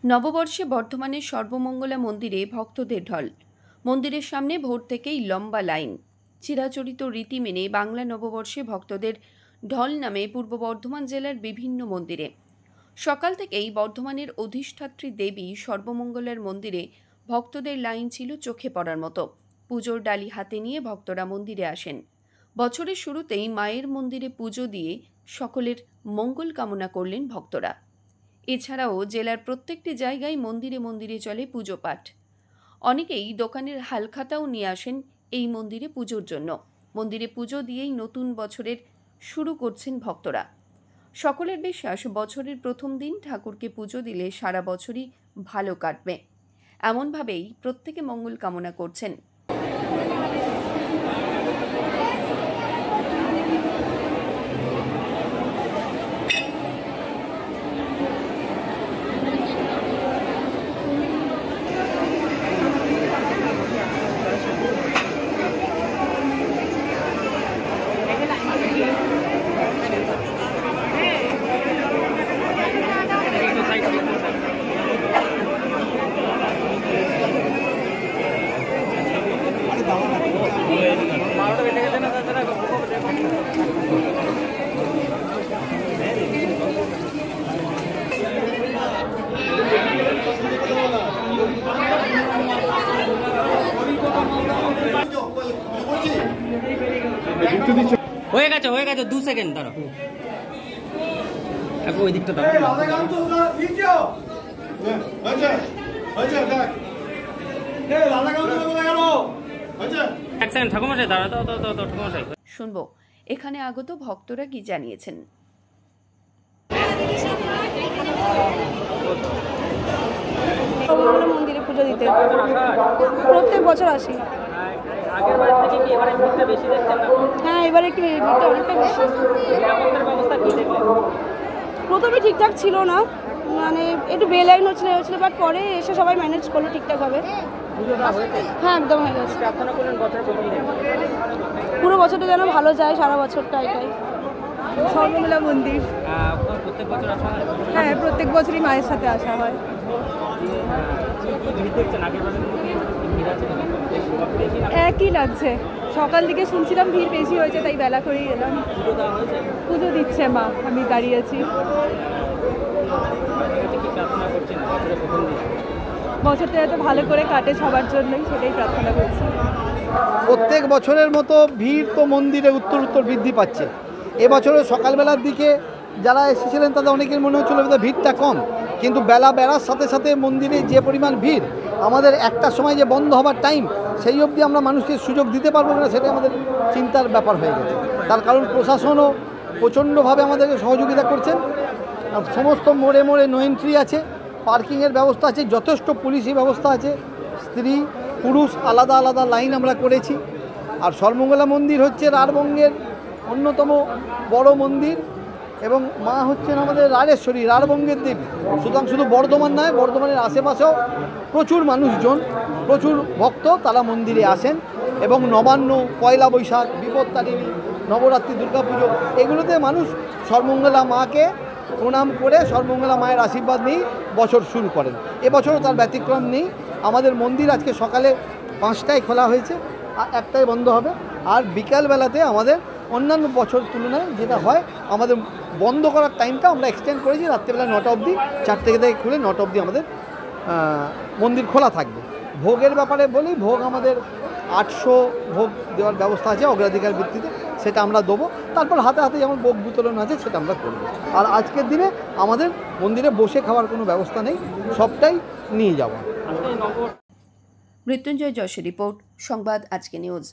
নববর্ষে বর্ধমানের সর্বমঙ্গলা মন্দিরে ভক্তদের ঢল। মন্দিরের সামনে ভোর থেকেই লম্বা লাইন। চিরাচরিত রীতি মেনে বাংলা নববর্ষে ভক্তদের ঢল নামে পূর্ব বর্ধমান জেলার বিভিন্ন মন্দিরে। সকাল থেকেই বর্ধমানের অধিষ্ঠাত্রী দেবী সর্বমঙ্গলার মন্দিরে ভক্তদের লাইন ছিল চোখে পড়ার মতো। পুজোর ডালি হাতে নিয়ে ভক্তরা মন্দিরে আসেন। বছরের শুরুতেই মায়ের মন্দিরে পুজো দিয়ে সকলের মঙ্গল কামনা করলেন ভক্তরা। এছাড়াও জেলার প্রত্যেকটি জায়গায় মন্দিরে মন্দিরে চলে পুজো পাঠ। অনেকেই দোকানের হালখাতাও নিয়ে আসেন এই মন্দিরে পুজোর জন্য। মন্দিরে পুজো দিয়েই নতুন বছরের শুরু করছেন ভক্তরা। সকলের বিশ্বাস, বছরের প্রথম দিন ঠাকুরকে পুজো দিলে সারা বছরই ভালো কাটবে। এমনভাবেই প্রত্যেকে মঙ্গল কামনা করছেন। হয়ে গেছে 2 সেকেন্ড দাঁড়াও। এখন ওই দিকটা দাও। এক সেকেন্ড ঠাকুরমশাই দাঁড়াও, দাও ঠাকুরমশাই। শুনবো এখানে আগত ভক্তরা কি জানিয়েছেন। মন্দিরে পুজো দিতে প্রত্যেক বছর আসি। হ্যাঁ, এবারে একটু ভিড়টা অনেকটা বেশি। প্রথমে ঠিকঠাক ছিল না, মানে একটু বেলাইন হচ্ছিল, বাট পরে এসে সবাই ম্যানেজ করলো ঠিকঠাকভাবে। হ্যাঁ, একদম হয়ে গেছে। পুরো বছরটা যেন ভালো যায়, সারা বছরটা এটাই। সর্বমঙ্গলা মন্দির হ্যাঁ, প্রত্যেক বছরই মায়ের সাথে আসা হয়। একই লাগছে, সকাল দিকে শুনছিলাম ভিড় বেশি হয়েছে, তাই বেলা করেই এলাম। পুজো দিচ্ছে মা, আমি দাঁড়িয়ে আছি। বছরটা এত ভালো করে কাটে সবার জন্যই, সেটাই প্রার্থনা করছি। প্রত্যেক বছরের মতো ভিড় তো মন্দিরে উত্তর বৃদ্ধি পাচ্ছে। এবছরে সকালবেলার দিকে যারা এসেছিলেন তাদের অনেকের মনে হচ্ছিল ভিড়টা কম, কিন্তু বেলা বেড়ার সাথে সাথে মন্দিরে যে পরিমাণ ভিড়, আমাদের একটার সময় যে বন্ধ হবার টাইম, সেই অবধি আমরা মানুষকে সুযোগ দিতে পারবো না, সেটাই আমাদের চিন্তার ব্যাপার হয়ে গেছে। তার কারণ প্রশাসনও প্রচণ্ডভাবে আমাদেরকে সহযোগিতা করছেন। সমস্ত মোড়ে মোড়ে নো এন্ট্রি আছে, পার্কিংয়ের ব্যবস্থা আছে, যথেষ্ট পুলিশি ব্যবস্থা আছে, স্ত্রী পুরুষ আলাদা আলাদা লাইন আমরা করেছি। আর সর্বমঙ্গলা মন্দির হচ্ছে রাঢ়বঙ্গের অন্যতম বড় মন্দির এবং মা হচ্ছেন আমাদের রাঢ়েশ্বরী, রাঢ়বঙ্গের দেবী। সুতরাং শুধু বর্ধমান নয়, বর্ধমানের আশেপাশেও প্রচুর মানুষজন, প্রচুর ভক্ত তারা মন্দিরে আসেন এবং নবান্ন, পয়লা বৈশাখ, বিপত্তারিণী, নবরাত্রি, দুর্গাপুজো, এগুলোতে মানুষ সর্বমঙ্গলা মাকে প্রণাম করে সর্বমঙ্গলা মায়ের আশীর্বাদ নিয়েই বছর শুরু করেন। এবছরও তার ব্যতিক্রম নেই। আমাদের মন্দির আজকে সকালে 5টায় খোলা হয়েছে, আর 1টায় বন্ধ হবে। আর বিকালবেলাতে আমাদের অন্যান্য বছর তুলনায় যেটা হয়, আমাদের বন্ধ করার টাইমটা আমরা এক্সটেন্ড করেছি রাত্রিবেলা 9টা অবধি। 4 থেকে খুলে 9টা অবধি আমাদের মন্দির খোলা থাকবে। ভোগের ব্যাপারে বলি, ভোগ আমাদের 800 ভোগ দেওয়ার ব্যবস্থা আছে অগ্রাধিকার ভিত্তিতে, সেটা আমরা দেবো। তারপর হাতে হাতে যেমন ভোগ বিতরণ আছে সেটা আমরা করব। আর আজকের দিনে আমাদের মন্দিরে বসে খাওয়ার কোনো ব্যবস্থা নেই, সবটাই নিয়ে যাওয়া। মৃত্যুঞ্জয় যশের রিপোর্ট, সংবাদ আজকে নিউজ।